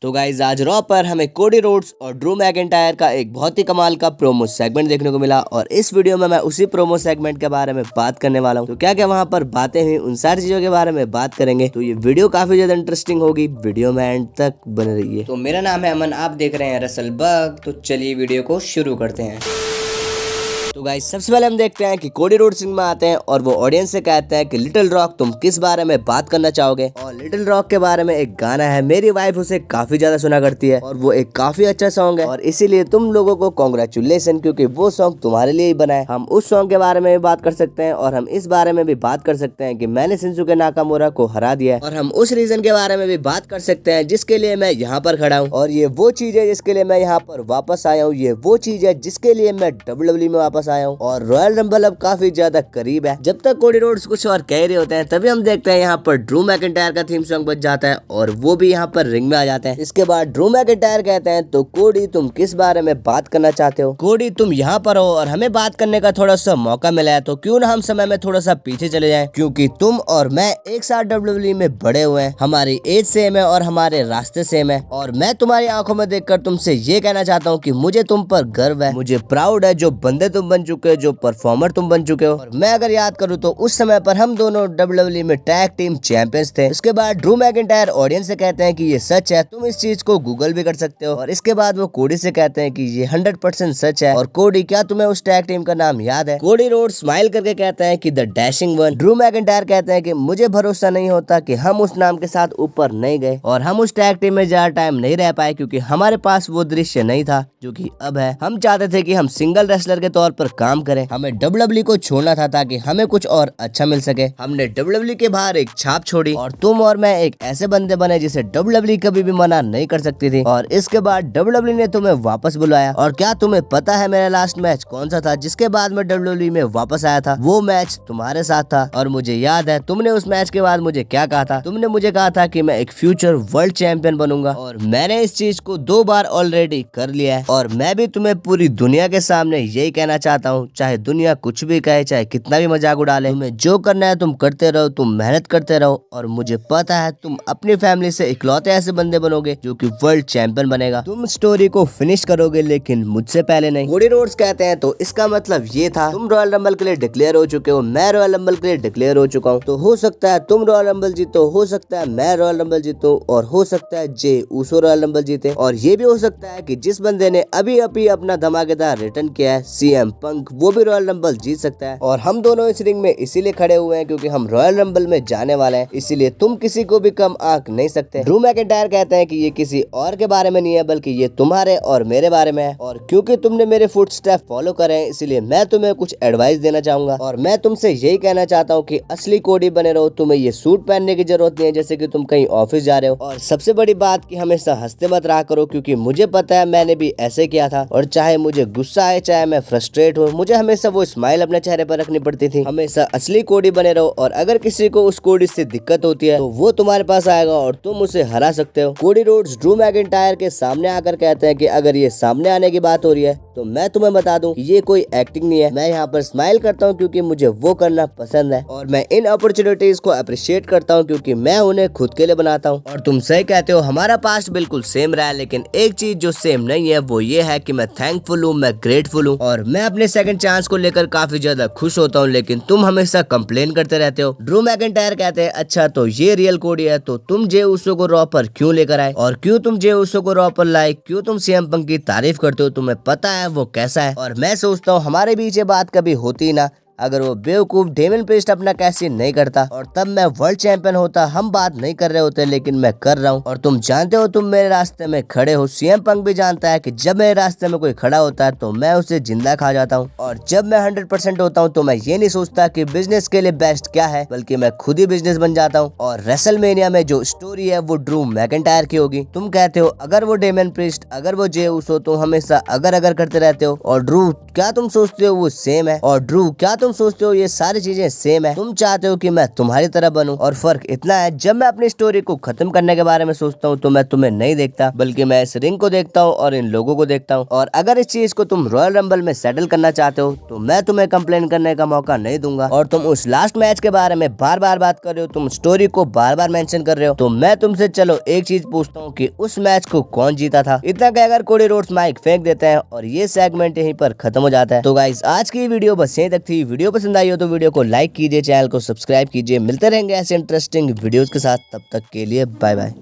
तो गाइज आज रॉ पर हमें कोडी रोड्स और ड्रू मैकिंटायर का एक बहुत ही कमाल का प्रोमो सेगमेंट देखने को मिला और इस वीडियो में मैं उसी प्रोमो सेगमेंट के बारे में बात करने वाला हूँ। तो क्या क्या वहाँ पर बातें हुई उन सारी चीजों के बारे में बात करेंगे। तो ये वीडियो काफी ज्यादा इंटरेस्टिंग होगी, वीडियो में एंड तक बने रहिए। तो मेरा नाम है अमन, आप देख रहे हैं रसल बग। तो चलिए वीडियो को शुरू करते हैं। तो गाइस सबसे पहले हम देखते हैं कि कोडी रोड्स रिंग में आते हैं और वो ऑडियंस से कहते हैं कि लिटिल रॉक तुम किस बारे में बात करना चाहोगे। और लिटिल रॉक के बारे में एक गाना है, मेरी वाइफ उसे काफी ज्यादा सुना करती है और वो एक काफी अच्छा सॉन्ग है और इसीलिए तुम लोगों को कॉन्ग्रेचुलेशन, क्योंकि वो सॉन्ग तुम्हारे लिए ही बना है। हम उस सॉन्ग के बारे में भी बात कर सकते हैं और हम इस बारे में भी बात कर सकते हैं कि मैंने शिंजुके नाकामुरा को हरा दिया है और हम उस रीजन के बारे में भी बात कर सकते हैं जिसके लिए मैं यहाँ पर खड़ा हूँ। और ये वो चीज है जिसके लिए मैं यहाँ पर वापस आया हूँ, ये वो चीज है जिसके लिए मैं WWE में वापस आया हूँ। और रॉयल रंबल अब काफी ज्यादा करीब है। जब तक कोडी रोड्स कुछ और कह रहे होते हैं तभी हम देखते हैं यहाँ पर ड्रू मैकिंटायर का थीम सॉन्ग बज जाता है और वो भी यहाँ पर रिंग में आ जाते हैं। इसके बाद ड्रू मैकिंटायर कहते हैं तो कोडी तुम किस बारे में बात करना चाहते हो। कोडी तुम यहाँ पर हो और हमें बात करने का थोड़ा सा मौका मिला है, तो क्यों ना हम समय में थोड़ा सा पीछे चले जाएं, क्योंकि तुम और मैं एक साथ WWE में बड़े हुए हैं, हमारी एज सेम है और हमारे रास्ते सेम है। और मैं तुम्हारी आंखों में देखकर तुमसे ये कहना चाहता हूँ कि मुझे तुम पर गर्व है, मुझे प्राउड है जो बंदे तुम बन चुके हो, जो परफॉर्मर तुम बन चुके हो। और मैं अगर याद करूँ तो उस समय पर हम दोनों WWE में टैग टीम चैंपियंस थे। उसके बाद ड्रू मैकिंटायर ऑडियंस से कहते हैं कि ये सच है, तुम इस चीज को गूगल भी कर सकते हो। और इसके बाद वो कोडी से कहते हैं कि ये 100% सच है। और कोडी, क्या तुम्हें उस टैग टीम का नाम याद है। कोडी रोड्स स्माइल करके कहते हैं कि the dashing one. Drew McIntyre कहते हैं कि मुझे भरोसा नहीं होता कि हम उस नाम के साथ ऊपर नहीं गए और हम उस टैग टीम में ज्यादा टाइम नहीं रह पाए, क्योंकि हमारे पास वो दृश्य नहीं था जो कि अब है। हम चाहते थे कि हम सिंगल रेसलर के तौर पर काम करें, हमें WWE को छोड़ना था ताकि हमें कुछ और अच्छा मिल सके। हमने WWE के बाहर एक छाप छोड़ी और तुम और मैं एक ऐसे बंदे बने जिसे WWE कभी भी मना नहीं कर सकती थी। और इसके बाद WWE ने तुम्हें वापस बुलाया। और क्या तुम्हें पता है मेरा लास्ट मैच कौन सा था जिसके बाद मैं WWE में वापस आया था? वो मैच तुम्हारे साथ था। और मुझे याद है तुमने उस मैच के बाद मुझे क्या कहा था। तुमने मुझे कहा था कि मैं एक फ्यूचर वर्ल्ड चैंपियन बनूंगा और मैंने इस चीज को 2 बार ऑलरेडी कर लिया है। और मैं भी तुम्हें पूरी दुनिया के सामने यही कहना चाहता हूँ, चाहे दुनिया कुछ भी कहे, चाहे कितना भी मजाक उड़ा ले, तुम्हें जो करना है तुम करते रहो, तुम मेहनत करते रहो। और मुझे पता है तुम अपनी फैमिली से इकलौते ऐसे बंदे बनोगे जो कि वर्ल्ड चैंपियन बनेगा। तुम स्टोरी को फिनिश करोगे लेकिन मुझसे पहले नहीं। कोडी रोड्स कहते हैं तो इसका मतलब ये था तुम रॉयल रंबल के लिए डिक्लेयर हो चुके हो, मैं रॉयल रंबल के लिए डिक्लेयर हो चुका हूँ। तो हो सकता है तुम रॉयल रंबल जीतो, हो सकता है मैं रॉयल रंबल जीतूं और हो सकता है जे ऊसो रॉयल रंबल जीते। और ये भी हो सकता है कि जिस बंदे ने अभी अभी अपना धमाकेदार रिटर्न किया है, CM पंक, वो भी रॉयल रंबल जीत सकता है। और हम दोनों इस रिंग में इसीलिए खड़े हुए हैं क्योंकि हम रॉयल रंबल में जाने वाले हैं, इसीलिए तुम किसी को भी कम आंक नहीं सकते। ड्रू मैकिंटायर कहते हैं कि ये किसी और के बारे में नहीं है बल्कि ये तुम्हारे और मेरे बारे में है। और क्योंकि तुमने मेरे फुटस्टेप फॉलो करे हैं इसलिए मैं तुम्हें कुछ एडवाइस देना चाहूंगा। और मैं तुमसे यही कहना चाहता हूँ कि असली कोडी बने रहो, तुम्हें ये सूट पहनने की जरूरत नहीं है जैसे कि तुम कहीं ऑफिस जा रहे हो। और सबसे बड़ी बात कि हमेशा हंसते मत रहा करो, क्योंकि मुझे पता है मैंने भी ऐसे किया था। और चाहे मुझे गुस्सा आए, चाहे मैं फ्रस्ट्रेट हूँ, मुझे हमेशा वो स्माइल अपने चेहरे पर रखनी पड़ती थी। हमेशा असली कोडी बने रहो और अगर किसी को उस कोडी से दिक्कत होती है तो वो तुम्हारे पास आएगा और तुम उसे हरा सकते हो। कोडी रोड्स ड्रू मैकिंटायर के सामने आकर कहते हैं कि अगर ये सामने आने की बात हो रही है तो मैं तुम्हें बता दूं कि ये कोई एक्टिंग नहीं है। मैं यहाँ पर स्माइल करता हूँ क्योंकि मुझे वो करना पसंद है और मैं इन अपॉर्चुनिटीज को अप्रिशिएट करता हूँ क्योंकि मैं उन्हें खुद के लिए बनाता हूँ। और तुम सही कहते हो, हमारा पास्ट बिल्कुल सेम रहा है, लेकिन एक चीज जो सेम नहीं है वो ये है कि मैं थैंकफुल हूँ, मैं ग्रेटफुल हूँ और मैं अपने सेकंड चांस को लेकर काफी ज्यादा खुश होता हूँ, लेकिन तुम हमेशा कंप्लेन करते रहते हो। ड्रू मैकिंटायर कहते हैं अच्छा तो ये रियल कोडी है, तो तुम जे ऊसो को रॉ पर क्यों लेकर आए और क्यों तुम जे ऊसो को रॉ पर लाए, क्यों तुम CM पंक की तारीफ करते हो, तुम्हें पता है वो कैसा है। और मैं सोचता हूँ हमारे बीच ये बात कभी होती ना अगर वो बेवकूफ डेमियन प्रीस्ट अपना कैसी नहीं करता और तब मैं वर्ल्ड चैंपियन होता। हम बात नहीं कर रहे होते लेकिन मैं कर रहा हूँ और तुम जानते हो तुम मेरे रास्ते में खड़े हो। CM पंक भी जानता है कि जब मेरे रास्ते में कोई खड़ा होता है तो मैं उसे जिंदा खा जाता हूँ। और जब मैं 100% होता हूँ तो मैं ये नहीं सोचता कि बिजनेस के लिए बेस्ट क्या है, बल्कि मैं खुद ही बिजनेस बन जाता हूँ। और रेसलमेनिया में जो स्टोरी है वो ड्रू मैकिंटायर की होगी। तुम कहते हो अगर वो डेमियन प्रीस्ट, अगर वो जे ऊसो, तुम हमेशा अगर करते रहते हो। और ड्रू, क्या तुम सोचते हो वो सेम है? और ड्रू, क्या तुम सोचते हो ये सारी चीजें सेम है, तुम चाहते हो कि मैं तुम्हारी तरह बनूं, और फर्क इतना है जब मैं अपनी स्टोरी को खत्म करने के बारे में सोचता हूँ तो मैं तुम्हें नहीं देखता, बल्कि मैं इस रिंग को देखता हूँ और इन लोगों को देखता हूँ। और अगर इस चीज को तुम रॉयल रंबल में सेटल करना चाहते हो तो मैं तुम्हें कंप्लेन करने का मौका नहीं दूंगा। और तुम उस लास्ट मैच के बारे में बार बार बात कर रहे हो, तुम स्टोरी को बार बार मेंशन कर रहे हो, तो मैं तुमसे चलो एक चीज पूछता हूँ कि उस मैच को कौन जीता था। इतना कहकर कोडी रोड्स माइक फेंक देते हैं और ये सेगमेंट यहीं पर खत्म हो जाता है। तो गाइस आज की वीडियो बस यहीं तक थी। वीडियो पसंद आई हो तो वीडियो को लाइक कीजिए, चैनल को सब्सक्राइब कीजिए। मिलते रहेंगे ऐसे इंटरेस्टिंग वीडियोस के साथ, तब तक के लिए बाय बाय।